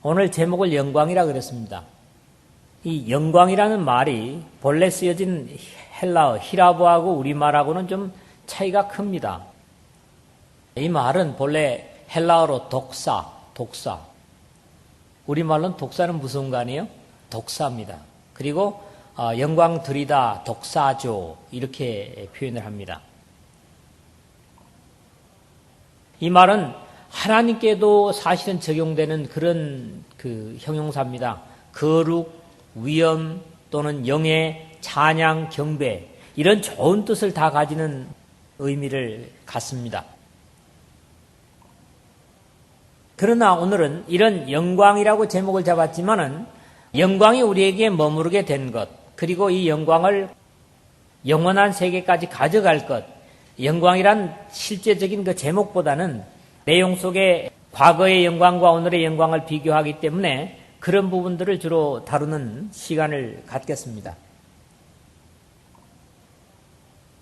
오늘 제목을 영광이라 그랬습니다. 이 영광이라는 말이 본래 쓰여진 헬라어, 히라브하고 우리말하고는 좀 차이가 큽니다. 이 말은 본래 헬라어로 독사. 우리말로는 독사는 무슨 관이에요? 독사입니다. 그리고 영광 드리다, 독사죠. 이렇게 표현을 합니다. 이 말은 하나님께도 사실은 적용되는 그런 형용사입니다. 거룩, 위엄 또는 영예, 찬양, 경배 이런 좋은 뜻을 다 가지는 의미를 갖습니다. 그러나 오늘은 이런 영광이라고 제목을 잡았지만은 영광이 우리에게 머무르게 된 것, 그리고 이 영광을 영원한 세계까지 가져갈 것, 영광이란 실제적인 그 제목보다는 내용 속에 과거의 영광과 오늘의 영광을 비교하기 때문에 그런 부분들을 주로 다루는 시간을 갖겠습니다.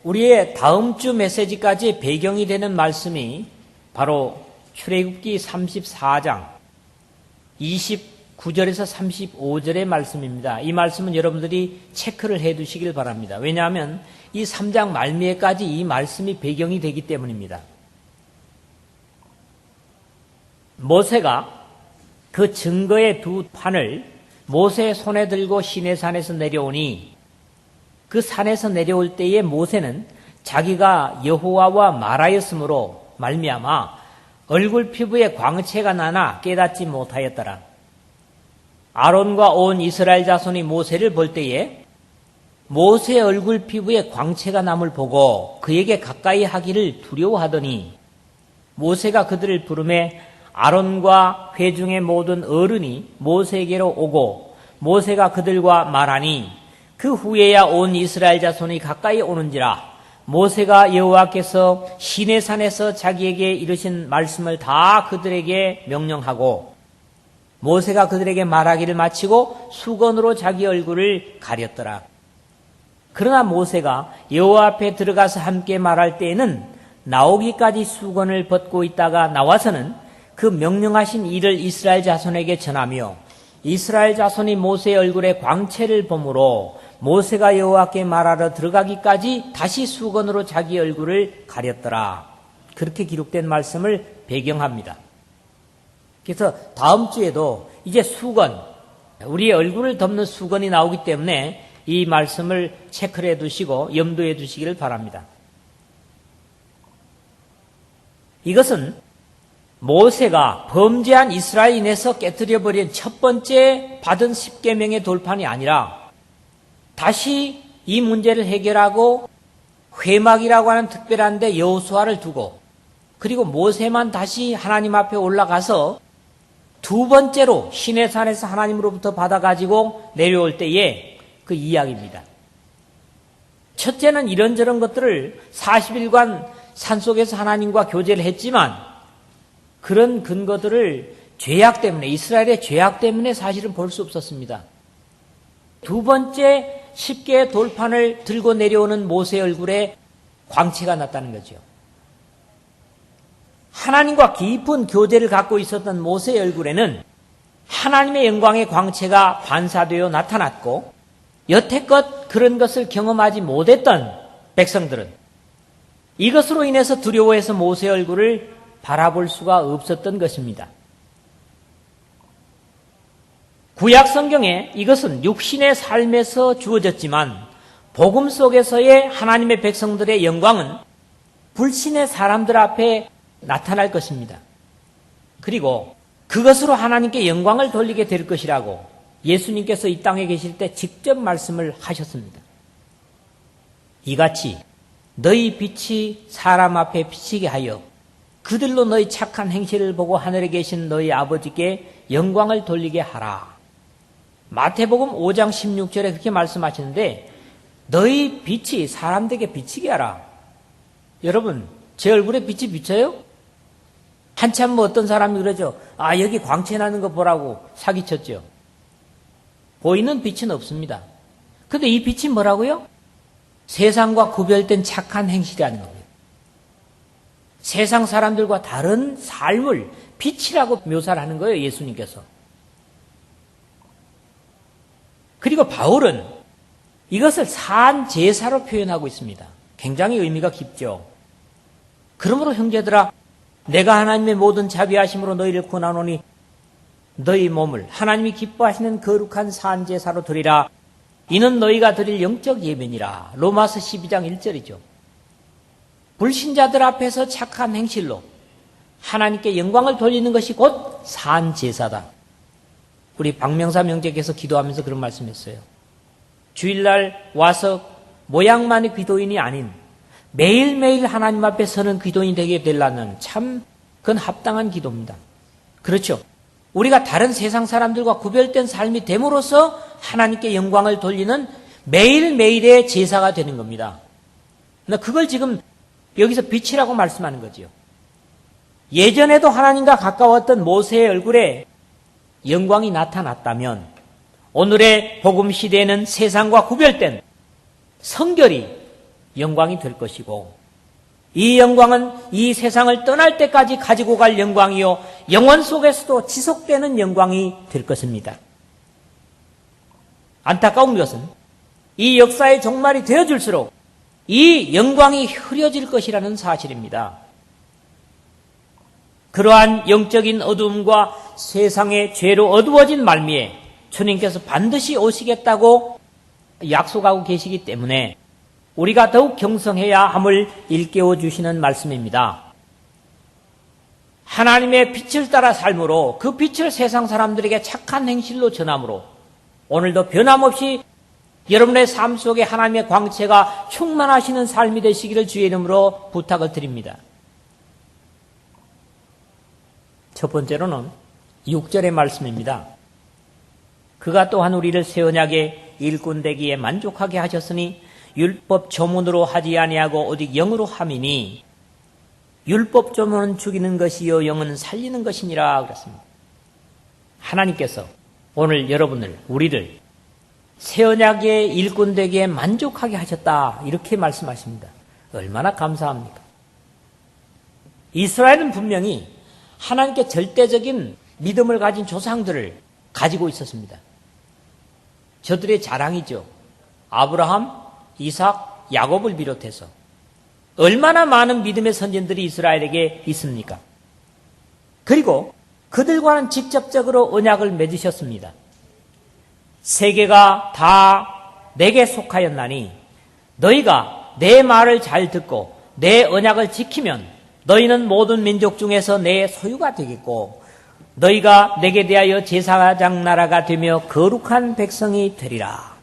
우리의 다음 주 메시지까지 배경이 되는 말씀이 바로 출애굽기 34장 29절에서 35절의 말씀입니다. 이 말씀은 여러분들이 체크를 해 두시길 바랍니다. 왜냐하면 이 3장 말미에까지 이 말씀이 배경이 되기 때문입니다. 모세가 그 증거의 두 판을 모세의 손에 들고 시내산에서 내려오니 그 산에서 내려올 때에 모세는 자기가 여호와와 말하였으므로 말미암아 얼굴 피부에 광채가 나나 깨닫지 못하였더라. 아론과 온 이스라엘 자손이 모세를 볼 때에 모세의 얼굴 피부에 광채가 남을 보고 그에게 가까이 하기를 두려워하더니 모세가 그들을 부르매 아론과 회중의 모든 어른이 모세에게로 오고 모세가 그들과 말하니 그 후에야 온 이스라엘 자손이 가까이 오는지라. 모세가 여호와께서 시내산에서 자기에게 이르신 말씀을 다 그들에게 명령하고 모세가 그들에게 말하기를 마치고 수건으로 자기 얼굴을 가렸더라. 그러나 모세가 여호와 앞에 들어가서 함께 말할 때에는 나오기까지 수건을 벗고 있다가 나와서는 그 명령하신 일을 이스라엘 자손에게 전하며 이스라엘 자손이 모세의 얼굴에 광채를 보므로 모세가 여호와께 말하러 들어가기까지 다시 수건으로 자기 얼굴을 가렸더라. 그렇게 기록된 말씀을 배경합니다. 그래서 다음 주에도 이제 수건, 우리의 얼굴을 덮는 수건이 나오기 때문에 이 말씀을 체크를 해두시고 염두에 두시기를 바랍니다. 이것은 모세가 범죄한 이스라엘인에서 깨뜨려버린 첫 번째 받은 십계명의 돌판이 아니라 다시 이 문제를 해결하고 회막이라고 하는 특별한 데 여호수아를 두고 그리고 모세만 다시 하나님 앞에 올라가서 두 번째로 시내산에서 하나님으로부터 받아가지고 내려올 때의 그 이야기입니다. 첫째는 이런저런 것들을 40일간 산속에서 하나님과 교제를 했지만 그런 근거들을 죄악 때문에, 이스라엘의 죄악 때문에 사실은 볼 수 없었습니다. 두 번째 10개의 돌판을 들고 내려오는 모세의 얼굴에 광채가 났다는 거죠. 하나님과 깊은 교제를 갖고 있었던 모세의 얼굴에는 하나님의 영광의 광채가 반사되어 나타났고 여태껏 그런 것을 경험하지 못했던 백성들은 이것으로 인해서 두려워해서 모세의 얼굴을 바라볼 수가 없었던 것입니다. 구약 성경에 이것은 육신의 삶에서 주어졌지만 복음 속에서의 하나님의 백성들의 영광은 불신의 사람들 앞에 나타날 것입니다. 그리고 그것으로 하나님께 영광을 돌리게 될 것이라고 예수님께서 이 땅에 계실 때 직접 말씀을 하셨습니다. 이같이 너희 빛이 사람 앞에 비치게 하여 그들로 너희 착한 행실을 보고 하늘에 계신 너희 아버지께 영광을 돌리게 하라. 마태복음 5장 16절에 그렇게 말씀하시는데 너희 빛이 사람들에게 비치게 하라. 여러분, 제 얼굴에 빛이 비쳐요? 한참 어떤 사람이 그러죠. 여기 광채 나는 거 보라고 사기쳤죠. 보이는 빛은 없습니다. 근데 이 빛이 뭐라고요? 세상과 구별된 착한 행실이라는 겁니다. 세상 사람들과 다른 삶을 빛이라고 묘사를 하는 거예요, 예수님께서. 그리고 바울은 이것을 산 제사로 표현하고 있습니다. 굉장히 의미가 깊죠. 그러므로 형제들아, 내가 하나님의 모든 자비하심으로 너희를 권하노니 너희 몸을 하나님이 기뻐하시는 거룩한 산 제사로 드리라. 이는 너희가 드릴 영적 예배니라. 로마서 12장 1절이죠. 불신자들 앞에서 착한 행실로 하나님께 영광을 돌리는 것이 곧 산 제사다. 우리 박명사 명제께서 기도하면서 그런 말씀했어요. 주일날 와서 모양만의 기도인이 아닌 매일매일 하나님 앞에 서는 기도인이 되게 되려면 참 그건 합당한 기도입니다. 그렇죠. 우리가 다른 세상 사람들과 구별된 삶이 됨으로써 하나님께 영광을 돌리는 매일매일의 제사가 되는 겁니다. 그걸 지금 여기서 빛이라고 말씀하는 거지요. 예전에도 하나님과 가까웠던 모세의 얼굴에 영광이 나타났다면 오늘의 복음 시대에는 세상과 구별된 성결이 영광이 될 것이고, 이 영광은 이 세상을 떠날 때까지 가지고 갈 영광이요 영원 속에서도 지속되는 영광이 될 것입니다. 안타까운 것은 이 역사의 종말이 되어질수록 이 영광이 흐려질 것이라는 사실입니다. 그러한 영적인 어두움과 세상의 죄로 어두워진 말미에 주님께서 반드시 오시겠다고 약속하고 계시기 때문에 우리가 더욱 경성해야 함을 일깨워 주시는 말씀입니다. 하나님의 빛을 따라 삶으로 그 빛을 세상 사람들에게 착한 행실로 전함으로 오늘도 변함없이 여러분의 삶 속에 하나님의 광채가 충만하시는 삶이 되시기를 주의 이름으로 부탁을 드립니다. 첫 번째로는 6절의 말씀입니다. 그가 또한 우리를 새 언약의 일꾼 되기에 만족하게 하셨으니 율법 조문으로 하지 아니하고 오직 영으로 함이니 율법 조문은 죽이는 것이요 영은 살리는 것이니라 그랬습니다. 하나님께서 오늘 여러분을, 우리를 새 언약의 일꾼 되기에 만족하게 하셨다 이렇게 말씀하십니다. 얼마나 감사합니까? 이스라엘은 분명히 하나님께 절대적인 믿음을 가진 조상들을 가지고 있었습니다. 저들의 자랑이죠. 아브라함, 이삭, 야곱을 비롯해서 얼마나 많은 믿음의 선진들이 이스라엘에게 있습니까? 그리고 그들과는 직접적으로 언약을 맺으셨습니다. 세계가 다 내게 속하였나니 너희가 내 말을 잘 듣고 내 언약을 지키면 너희는 모든 민족 중에서 내 소유가 되겠고 너희가 내게 대하여 제사장 나라가 되며 거룩한 백성이 되리라.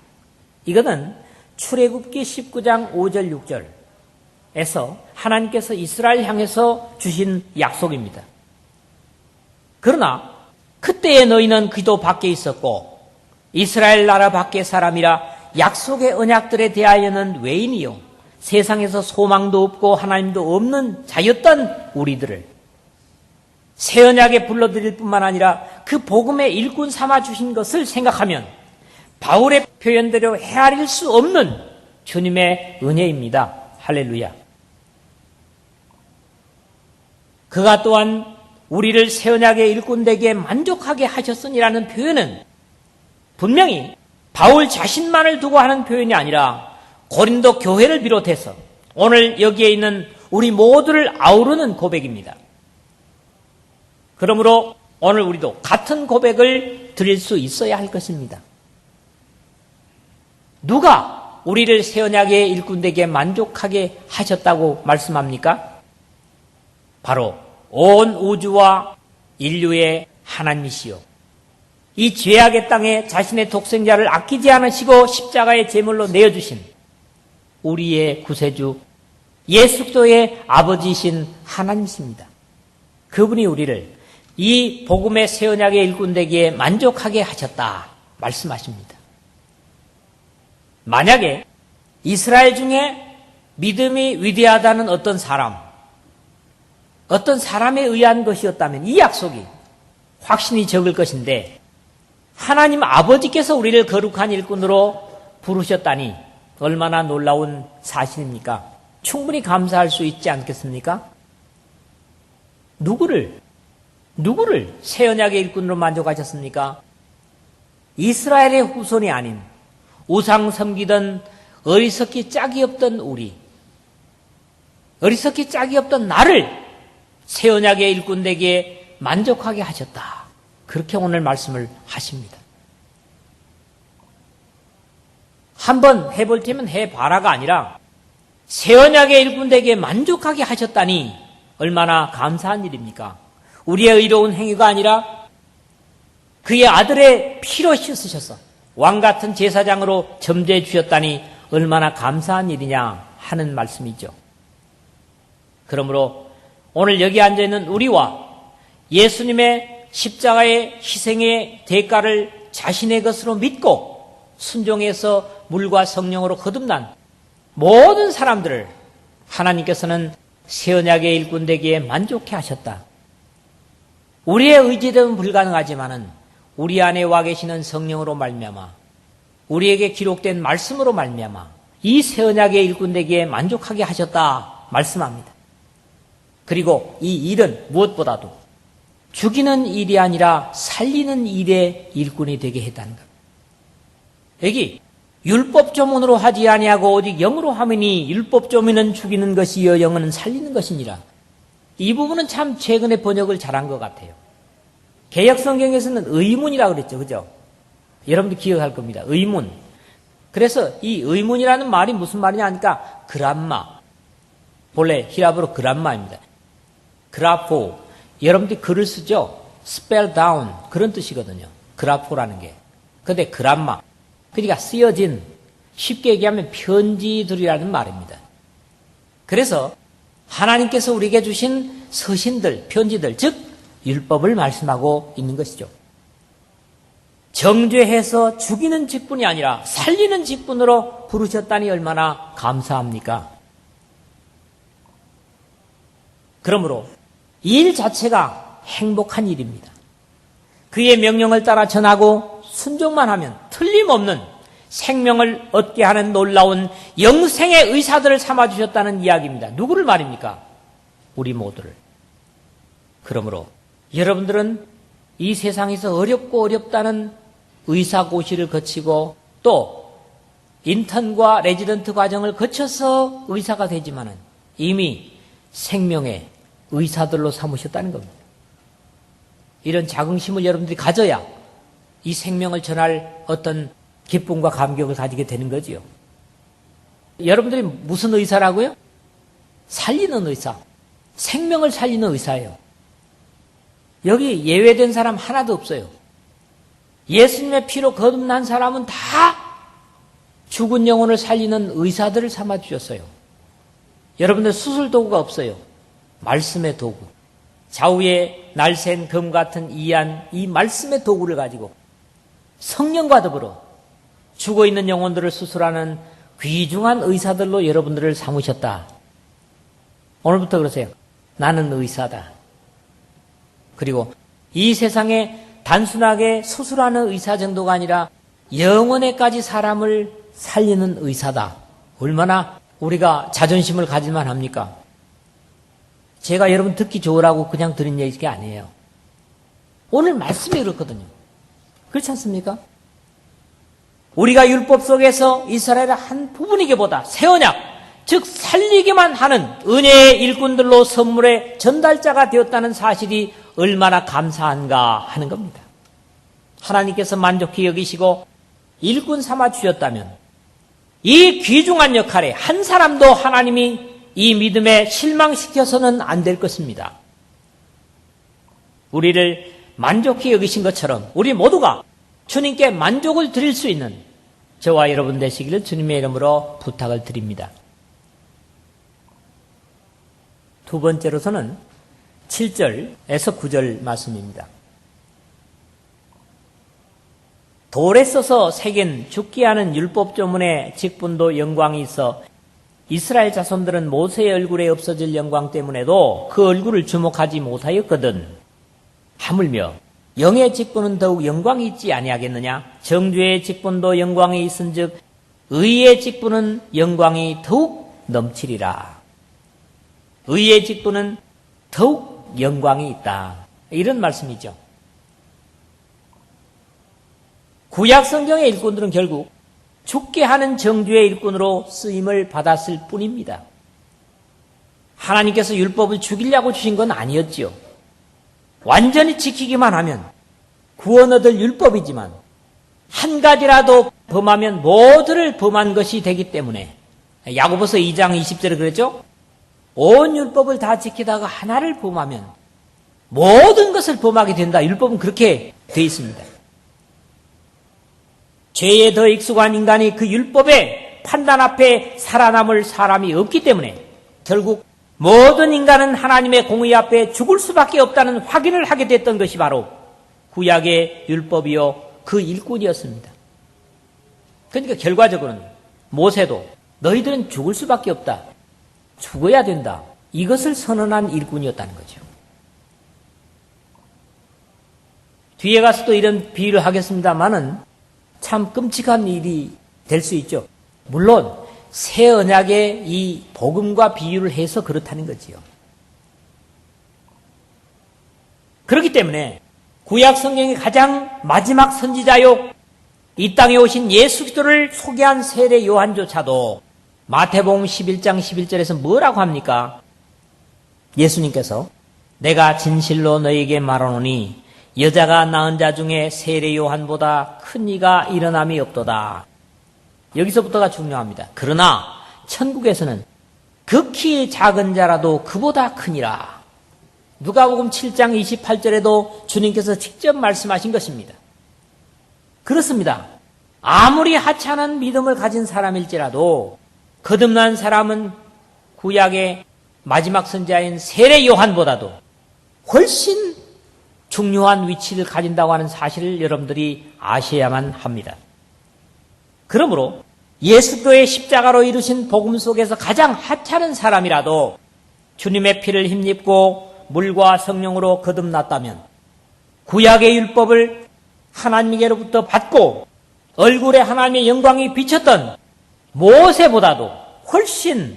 이거는 출애굽기 19장 5절 6절에서 하나님께서 이스라엘 향해서 주신 약속입니다. 그러나 그때의 너희는 기도 밖에 있었고 이스라엘 나라 밖의 사람이라 약속의 언약들에 대하여는 외인이요 세상에서 소망도 없고 하나님도 없는 자였던 우리들을 새 언약에 불러들일 뿐만 아니라 그 복음의 일꾼 삼아 주신 것을 생각하면 바울의 표현대로 헤아릴 수 없는 주님의 은혜입니다. 할렐루야. 그가 또한 우리를 새 언약의 일꾼 되기에 만족하게 하셨으니라는 표현은 분명히 바울 자신만을 두고 하는 표현이 아니라 고린도 교회를 비롯해서 오늘 여기에 있는 우리 모두를 아우르는 고백입니다. 그러므로 오늘 우리도 같은 고백을 드릴 수 있어야 할 것입니다. 누가 우리를 새 언약의 일꾼 되기에 만족하게 하셨다고 말씀합니까? 바로 온 우주와 인류의 하나님이시요 이 죄악의 땅에 자신의 독생자를 아끼지 않으시고 십자가의 제물로 내어주신 우리의 구세주 예수 그리스도의 아버지이신 하나님이십니다. 그분이 우리를 이 복음의 새 언약의 일꾼 되기에 만족하게 하셨다 말씀하십니다. 만약에 이스라엘 중에 믿음이 위대하다는 어떤 사람에 의한 것이었다면 이 약속이 확신이 적을 것인데 하나님 아버지께서 우리를 거룩한 일꾼으로 부르셨다니 얼마나 놀라운 사실입니까? 충분히 감사할 수 있지 않겠습니까? 누구를 새 언약의 일꾼으로 만족하셨습니까? 이스라엘의 후손이 아닌 우상 섬기던 어리석기 짝이 없던 우리, 어리석기 짝이 없던 나를 새 언약의 일꾼 되기에 만족하게 하셨다. 그렇게 오늘 말씀을 하십니다. 한번 해볼 테면 해봐라가 아니라 새 언약의 일꾼 되기에 만족하게 하셨다니 얼마나 감사한 일입니까? 우리의 의로운 행위가 아니라 그의 아들의 피로 씻으셔서 왕같은 제사장으로 점제해 주셨다니 얼마나 감사한 일이냐 하는 말씀이죠. 그러므로 오늘 여기 앉아있는 우리와 예수님의 십자가의 희생의 대가를 자신의 것으로 믿고 순종해서 물과 성령으로 거듭난 모든 사람들을 하나님께서는 새 언약의 일꾼 되기에 만족해 하셨다. 우리의 의지대로는 불가능하지만은 우리 안에 와 계시는 성령으로 말미암아 우리에게 기록된 말씀으로 말미암아 이 새 언약의 일꾼 되기에 만족하게 하셨다 말씀합니다. 그리고 이 일은 무엇보다도 죽이는 일이 아니라 살리는 일의 일꾼이 되게 했다는 것. 여기 율법조문으로 하지 아니하고 오직 영으로 하매니 율법조문은 죽이는 것이요 영은 살리는 것이니라. 이 부분은 참 최근에 번역을 잘한 것 같아요. 개역성경에서는 의문이라고 그랬죠. 그죠? 여러분들 기억할 겁니다. 의문. 그래서 이 의문이라는 말이 무슨 말이냐 하니까 그람마. 본래 히라브로 그람마입니다. 그라포. 여러분들이 글을 쓰죠? spell down. 그런 뜻이거든요. 그라포라는 게. 근데 그람마. 그러니까 쓰여진, 쉽게 얘기하면 편지들이라는 말입니다. 그래서 하나님께서 우리에게 주신 서신들, 편지들, 즉 율법을 말씀하고 있는 것이죠. 정죄해서 죽이는 직분이 아니라 살리는 직분으로 부르셨다니 얼마나 감사합니까? 그러므로 이 일 자체가 행복한 일입니다. 그의 명령을 따라 전하고 순종만 하면 틀림없는 생명을 얻게 하는 놀라운 영생의 의사들을 삼아주셨다는 이야기입니다. 누구를 말입니까? 우리 모두를. 그러므로 여러분들은 이 세상에서 어렵고 어렵다는 의사고시를 거치고 또 인턴과 레지던트 과정을 거쳐서 의사가 되지만은 이미 생명의 의사들로 삼으셨다는 겁니다. 이런 자긍심을 여러분들이 가져야 이 생명을 전할 어떤 기쁨과 감격을 가지게 되는 거지요. 여러분들이 무슨 의사라고요? 살리는 의사. 생명을 살리는 의사예요. 여기 예외된 사람 하나도 없어요. 예수님의 피로 거듭난 사람은 다 죽은 영혼을 살리는 의사들을 삼아주셨어요. 여러분들 수술 도구가 없어요. 말씀의 도구. 좌우에 날쌘 금 같은 이한 이 말씀의 도구를 가지고 성령과 더불어 죽어있는 영혼들을 수술하는 귀중한 의사들로 여러분들을 삼으셨다. 오늘부터 그러세요. 나는 의사다. 그리고 이 세상에 단순하게 수술하는 의사 정도가 아니라 영원에까지 사람을 살리는 의사다. 얼마나 우리가 자존심을 가질만 합니까? 제가 여러분 듣기 좋으라고 그냥 드린 얘기가 아니에요. 오늘 말씀이 그렇거든요. 그렇지 않습니까? 우리가 율법 속에서 이스라엘의 한 부분이기보다 새 언약, 즉 살리기만 하는 은혜의 일꾼들로 선물의 전달자가 되었다는 사실이 얼마나 감사한가 하는 겁니다. 하나님께서 만족히 여기시고 일꾼 삼아 주셨다면 이 귀중한 역할에 한 사람도 하나님이 이 믿음에 실망시켜서는 안 될 것입니다. 우리를 만족히 여기신 것처럼 우리 모두가 주님께 만족을 드릴 수 있는 저와 여러분 되시기를 주님의 이름으로 부탁을 드립니다. 두 번째로서는 7절에서 9절 말씀입니다. 돌에 써서 새긴 죽게 하는 율법조문의 직분도 영광이 있어 이스라엘 자손들은 모세의 얼굴에 없어질 영광 때문에도 그 얼굴을 주목하지 못하였거든. 하물며 영의 직분은 더욱 영광이 있지 아니하겠느냐? 정죄의 직분도 영광이 있은즉 의의 직분은 영광이 더욱 넘치리라. 의의 직분은 더욱 영광이 있다. 이런 말씀이죠. 구약 성경의 일꾼들은 결국 죽게 하는 정죄의 일꾼으로 쓰임을 받았을 뿐입니다. 하나님께서 율법을 죽이려고 주신 건 아니었지요. 완전히 지키기만 하면 구원 얻을 율법이지만 한 가지라도 범하면 모두를 범한 것이 되기 때문에 야고보서 2장 20절에 그랬죠? 온 율법을 다 지키다가 하나를 범하면 모든 것을 범하게 된다. 율법은 그렇게 되어 있습니다. 죄에 더 익숙한 인간이 그 율법의 판단 앞에 살아남을 사람이 없기 때문에 결국 모든 인간은 하나님의 공의 앞에 죽을 수밖에 없다는 확인을 하게 됐던 것이 바로 구약의 율법이요 그 일꾼이었습니다. 그러니까 결과적으로는 모세도 너희들은 죽을 수밖에 없다. 죽어야 된다. 이것을 선언한 일꾼이었다는 거죠. 뒤에 가서 또 이런 비유를 하겠습니다만은 참 끔찍한 일이 될 수 있죠. 물론 새 언약의 이 복음과 비유를 해서 그렇다는 거지요. 그렇기 때문에 구약 성경의 가장 마지막 선지자요 이 땅에 오신 예수 그리스도를 소개한 세례 요한조차도 마태복음 11장 11절에서 뭐라고 합니까? 예수님께서 내가 진실로 너희에게 말하노니 여자가 낳은 자 중에 세례 요한보다 큰 이가 일어남이 없도다. 여기서부터가 중요합니다. 그러나 천국에서는 극히 작은 자라도 그보다 크니라. 누가복음 7장 28절에도 주님께서 직접 말씀하신 것입니다. 그렇습니다. 아무리 하찮은 믿음을 가진 사람일지라도 거듭난 사람은 구약의 마지막 선지자인 세례 요한보다도 훨씬 중요한 위치를 가진다고 하는 사실을 여러분들이 아셔야만 합니다. 그러므로 예수님의 십자가로 이루신 복음 속에서 가장 하찮은 사람이라도 주님의 피를 힘입고 물과 성령으로 거듭났다면 구약의 율법을 하나님께로부터 받고 얼굴에 하나님의 영광이 비쳤던 모세보다도 훨씬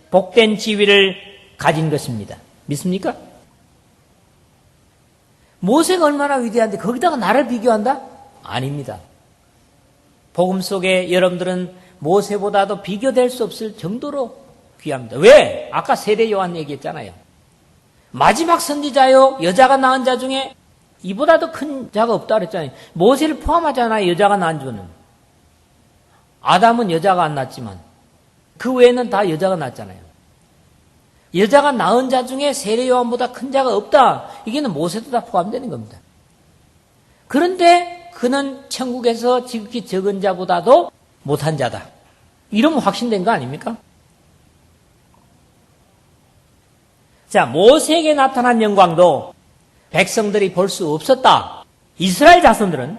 복된 지위를 가진 것입니다. 믿습니까? 모세가 얼마나 위대한데 거기다가 나를 비교한다? 아닙니다. 복음 속에 여러분들은 모세보다도 비교될 수 없을 정도로 귀합니다. 왜? 아까 세례 요한 얘기했잖아요. 마지막 선지자요 여자가 낳은 자 중에 이보다도 큰 자가 없다 그랬잖아요. 모세를 포함하잖아요. 여자가 낳은 자는. 아담은 여자가 안 낳았지만 그 외에는 다 여자가 낳았잖아요. 여자가 낳은 자 중에 세례 요한보다 큰 자가 없다. 이게는 모세도 다 포함되는 겁니다. 그런데 그는 천국에서 지극히 적은 자보다도 못한 자다. 이러면 확신된 거 아닙니까? 자, 모세에게 나타난 영광도 백성들이 볼 수 없었다. 이스라엘 자손들은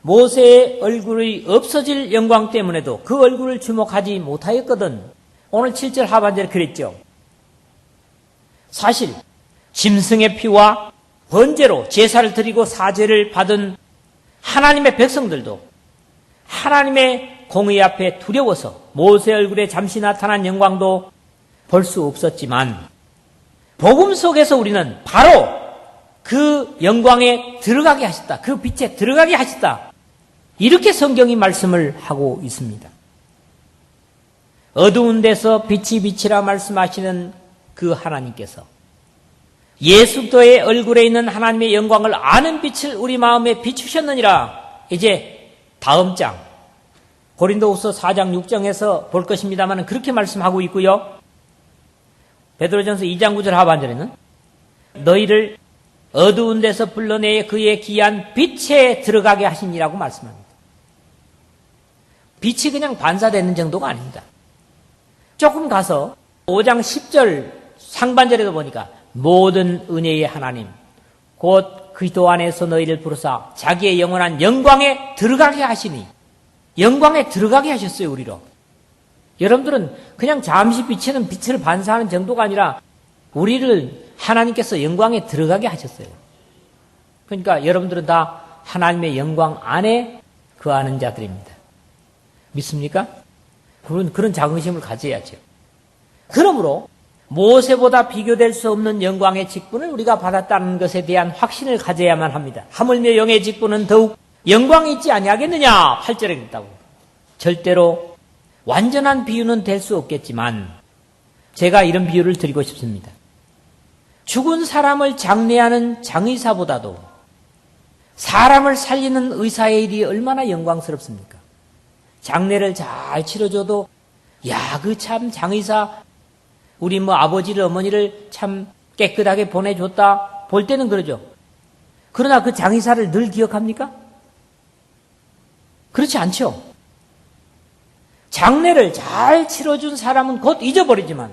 모세의 얼굴이 없어질 영광 때문에도 그 얼굴을 주목하지 못하였거든. 오늘 7절 하반절에 그랬죠. 사실 짐승의 피와 번제로 제사를 드리고 사죄를 받은 하나님의 백성들도 하나님의 공의 앞에 두려워서 모세 얼굴에 잠시 나타난 영광도 볼 수 없었지만 복음 속에서 우리는 바로 그 영광에 들어가게 하셨다. 그 빛에 들어가게 하셨다. 이렇게 성경이 말씀을 하고 있습니다. 어두운 데서 빛이 빛이라 말씀하시는 그 하나님께서 예수 그리스도의 얼굴에 있는 하나님의 영광을 아는 빛을 우리 마음에 비추셨느니라. 이제 다음 장 고린도후서 4장 6장에서 볼 것입니다만 그렇게 말씀하고 있고요. 베드로전서 2장 9절 하반절에는 너희를 어두운 데서 불러내 그의 귀한 빛에 들어가게 하시니라고 말씀합니다. 빛이 그냥 반사되는 정도가 아닙니다. 조금 가서 5장 10절 상반절에도 보니까 모든 은혜의 하나님 곧 그리스도 안에서 너희를 부르사 자기의 영원한 영광에 들어가게 하시니 영광에 들어가게 하셨어요. 우리로. 여러분들은 그냥 잠시 비치는 빛을 반사하는 정도가 아니라 우리를 하나님께서 영광에 들어가게 하셨어요. 그러니까 여러분들은 다 하나님의 영광 안에 거하는 자들입니다. 믿습니까? 그런 자긍심을 가져야죠. 그러므로 모세보다 비교될 수 없는 영광의 직분을 우리가 받았다는 것에 대한 확신을 가져야만 합니다. 하물며 영의 직분은 더욱 영광이 있지 아니하겠느냐 8절에 그랬다고. 절대로 완전한 비유는 될 수 없겠지만 제가 이런 비유를 드리고 싶습니다. 죽은 사람을 장례하는 장의사보다도 사람을 살리는 의사의 일이 얼마나 영광스럽습니까? 장례를 잘 치러줘도 야, 그 참 장의사 우리 아버지를 어머니를 참 깨끗하게 보내줬다 볼 때는 그러죠. 그러나 그 장의사를 늘 기억합니까? 그렇지 않죠. 장례를 잘 치러준 사람은 곧 잊어버리지만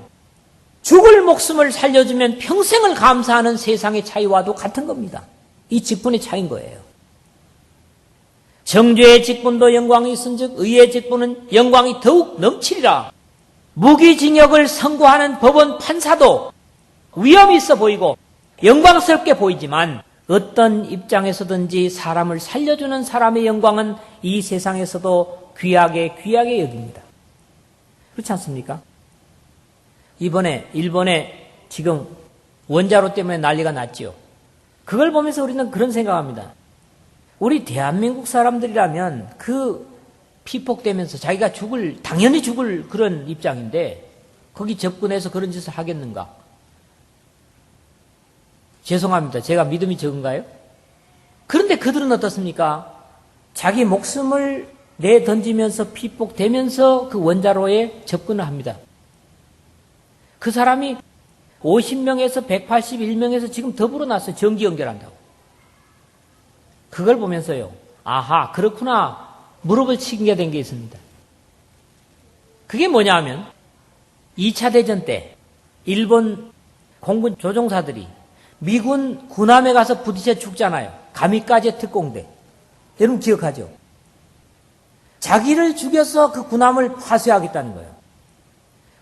죽을 목숨을 살려주면 평생을 감사하는 세상의 차이와도 같은 겁니다. 이 직분의 차이인 거예요. 정죄의 직분도 영광이 있은즉 의의 직분은 영광이 더욱 넘치리라. 무기징역을 선고하는 법원 판사도 위험이 있어 보이고 영광스럽게 보이지만 어떤 입장에서든지 사람을 살려주는 사람의 영광은 이 세상에서도 귀하게 여깁니다. 그렇지 않습니까? 이번에 일본에 지금 원자로 때문에 난리가 났지요. 그걸 보면서 우리는 그런 생각합니다. 우리 대한민국 사람들이라면 그 피폭되면서 자기가 당연히 죽을 그런 입장인데 거기 접근해서 그런 짓을 하겠는가? 죄송합니다. 제가 믿음이 적은가요? 그런데 그들은 어떻습니까? 자기 목숨을 내던지면서 피폭되면서 그 원자로에 접근을 합니다. 그 사람이 50명에서 181명에서 지금 더 불어났어요. 전기 연결한다고. 그걸 보면서요. 아하, 그렇구나. 무릎을 치게 된 게 있습니다. 그게 뭐냐 하면 2차 대전 때 일본 공군 조종사들이 미군 군함에 가서 부딪혀 죽잖아요. 가미까제 특공대. 여러분 기억하죠? 자기를 죽여서 그 군함을 파쇄하겠다는 거예요.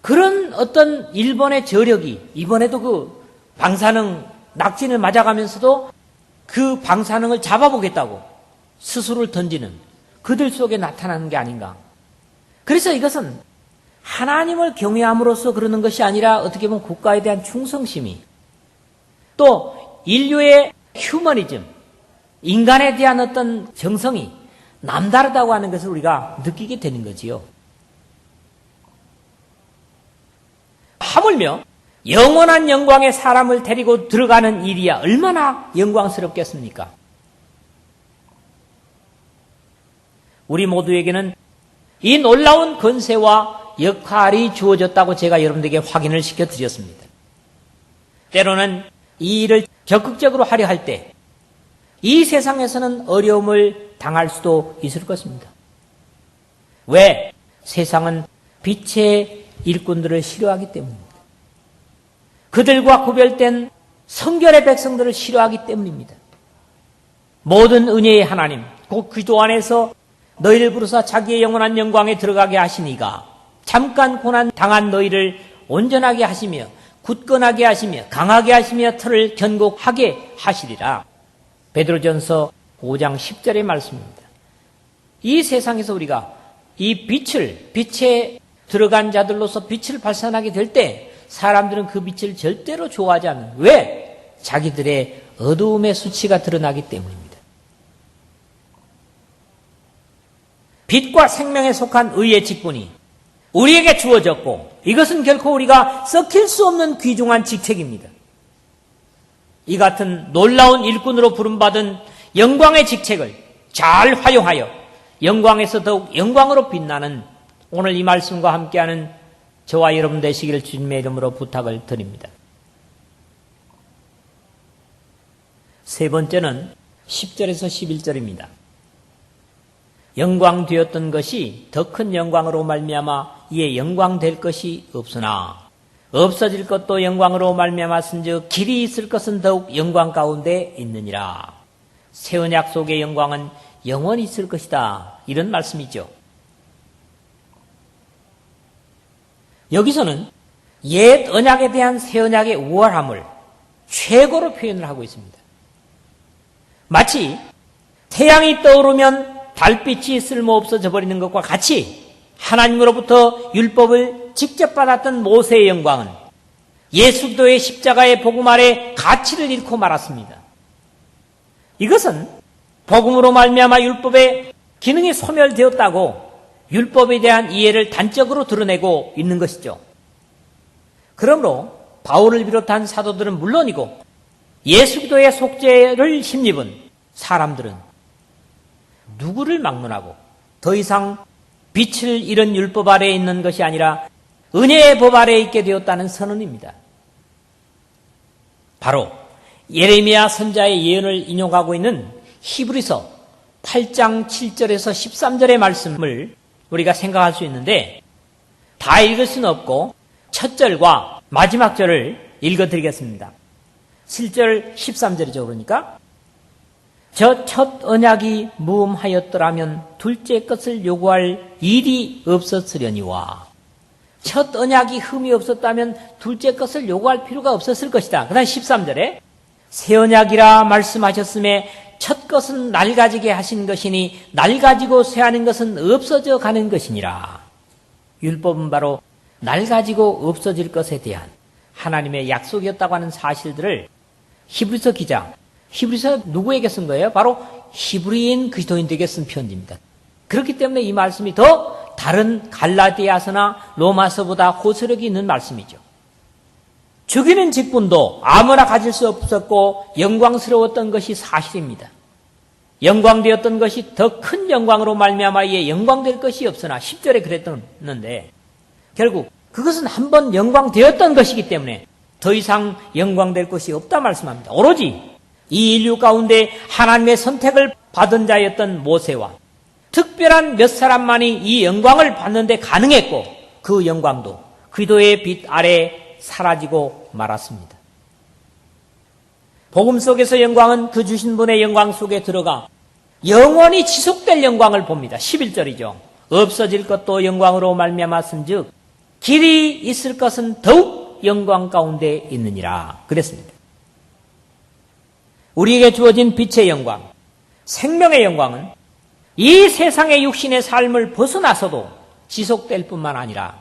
그런 어떤 일본의 저력이 이번에도 그 방사능 낙진을 맞아가면서도 그 방사능을 잡아보겠다고 스스로를 던지는 그들 속에 나타나는 게 아닌가. 그래서 이것은 하나님을 경외함으로써 그러는 것이 아니라 어떻게 보면 국가에 대한 충성심이 또 인류의 휴머니즘, 인간에 대한 어떤 정성이 남다르다고 하는 것을 우리가 느끼게 되는 거지요. 하물며 영원한 영광의 사람을 데리고 들어가는 일이야 얼마나 영광스럽겠습니까? 우리 모두에게는 이 놀라운 권세와 역할이 주어졌다고 제가 여러분들에게 확인을 시켜드렸습니다. 때로는 이 일을 적극적으로 하려 할 때 이 세상에서는 어려움을 당할 수도 있을 것입니다. 왜? 세상은 빛의 일꾼들을 싫어하기 때문입니다. 그들과 구별된 성결의 백성들을 싫어하기 때문입니다. 모든 은혜의 하나님, 곧 그리스도 안에서 너희를 부르사 자기의 영원한 영광에 들어가게 하시니가 잠깐 고난 당한 너희를 온전하게 하시며 굳건하게 하시며 강하게 하시며 털을 견고하게 하시리라. 베드로전서 5장 10절의 말씀입니다. 이 세상에서 우리가 이 빛에 들어간 자들로서 빛을 발산하게 될 때 사람들은 그 빛을 절대로 좋아하지 않는. 왜? 자기들의 어두움의 수치가 드러나기 때문입니다. 빛과 생명에 속한 의의 직분이 우리에게 주어졌고 이것은 결코 우리가 썩힐 수 없는 귀중한 직책입니다. 이 같은 놀라운 일꾼으로 부름받은 영광의 직책을 잘 활용하여 영광에서 더욱 영광으로 빛나는 오늘 이 말씀과 함께하는 저와 여러분 되시기를 주님의 이름으로 부탁을 드립니다. 세 번째는 10절에서 11절입니다. 영광 되었던 것이 더 큰 영광으로 말미암아 이에 영광될 것이 없으나 없어질 것도 영광으로 말미암았은즉 길이 있을 것은 더욱 영광 가운데 있느니라. 새 언약 속의 영광은 영원히 있을 것이다. 이런 말씀이죠. 여기서는 옛 언약에 대한 새 언약의 우월함을 최고로 표현을 하고 있습니다. 마치 태양이 떠오르면 달빛이 쓸모없어져 버리는 것과 같이 하나님으로부터 율법을 직접 받았던 모세의 영광은 예수 그리스도의 십자가의 복음 아래 가치를 잃고 말았습니다. 이것은 복음으로 말미암아 율법의 기능이 소멸되었다고 율법에 대한 이해를 단적으로 드러내고 있는 것이죠. 그러므로 바울을 비롯한 사도들은 물론이고 예수 그리스도의 속죄를 힘입은 사람들은 누구를 막론하고 더 이상 빛을 잃은 율법 아래에 있는 것이 아니라 은혜의 법 아래에 있게 되었다는 선언입니다. 바로 예레미야 선자의 예언을 인용하고 있는 히브리서 8장 7절에서 13절의 말씀을 우리가 생각할 수 있는데 다 읽을 수는 없고 첫 절과 마지막 절을 읽어드리겠습니다. 7절 13절이죠. 그러니까 저 첫 언약이 무음하였더라면 둘째 것을 요구할 일이 없었으려니와 첫 언약이 흠이 없었다면 둘째 것을 요구할 필요가 없었을 것이다. 그 다음 13절에 새 언약이라 말씀하셨음에 첫 것은 낡아지게 하신 것이니 낡아지고 쇠하는 것은 없어져 가는 것이니라. 율법은 바로 낡아지고 없어질 것에 대한 하나님의 약속이었다고 하는 사실들을 히브리서 기자, 히브리서 누구에게 쓴 거예요? 바로 히브리인 그리스도인들에게 쓴 편지입니다. 그렇기 때문에 이 말씀이 더 다른 갈라디아서나 로마서보다 호소력이 있는 말씀이죠. 죽이는 직분도 아무나 가질 수 없었고 영광스러웠던 것이 사실입니다. 영광되었던 것이 더 큰 영광으로 말미암아 이에 영광될 것이 없으나 10절에 그랬는데 결국 그것은 한번 영광되었던 것이기 때문에 더 이상 영광될 것이 없다 말씀합니다. 오로지 이 인류 가운데 하나님의 선택을 받은 자였던 모세와 특별한 몇 사람만이 이 영광을 받는 데 가능했고 그 영광도 그리스도의 빛 아래 사라지고 말았습니다. 복음 속에서 영광은 그 주신 분의 영광 속에 들어가 영원히 지속될 영광을 봅니다. 11절이죠. 없어질 것도 영광으로 말미암았은즉 길이 있을 것은 더욱 영광 가운데 있느니라 그랬습니다. 우리에게 주어진 빛의 영광, 생명의 영광은 이 세상의 육신의 삶을 벗어나서도 지속될 뿐만 아니라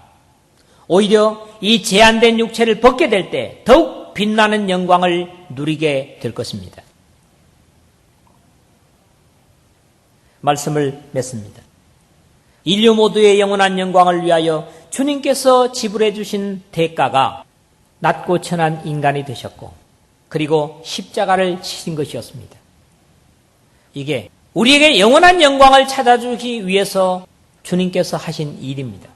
오히려 이 제한된 육체를 벗게 될 때 더욱 빛나는 영광을 누리게 될 것입니다. 말씀을 맺습니다. 인류 모두의 영원한 영광을 위하여 주님께서 지불해 주신 대가가 낮고 천한 인간이 되셨고 그리고 십자가를 치신 것이었습니다. 이게 우리에게 영원한 영광을 찾아주기 위해서 주님께서 하신 일입니다.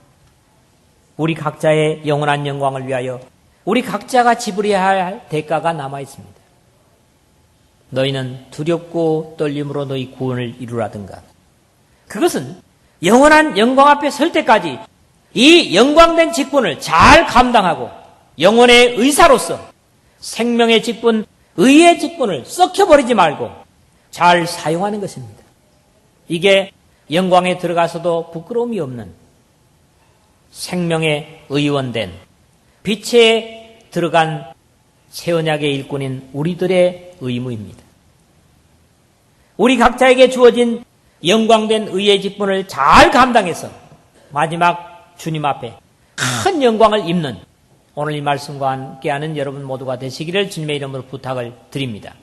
우리 각자의 영원한 영광을 위하여 우리 각자가 지불해야 할 대가가 남아 있습니다. 너희는 두렵고 떨림으로 너희 구원을 이루라든가. 그것은 영원한 영광 앞에 설 때까지 이 영광된 직분을 잘 감당하고 영혼의 의사로서 생명의 직분, 의의 직분을 썩혀버리지 말고 잘 사용하는 것입니다. 이게 영광에 들어가서도 부끄러움이 없는 생명의 의원된 빛에 들어간 새 언약의 일꾼인 우리들의 의무입니다. 우리 각자에게 주어진 영광된 의의 직분을 잘 감당해서 마지막 주님 앞에 큰 영광을 입는 오늘 이 말씀과 함께하는 여러분 모두가 되시기를 주님의 이름으로 부탁을 드립니다.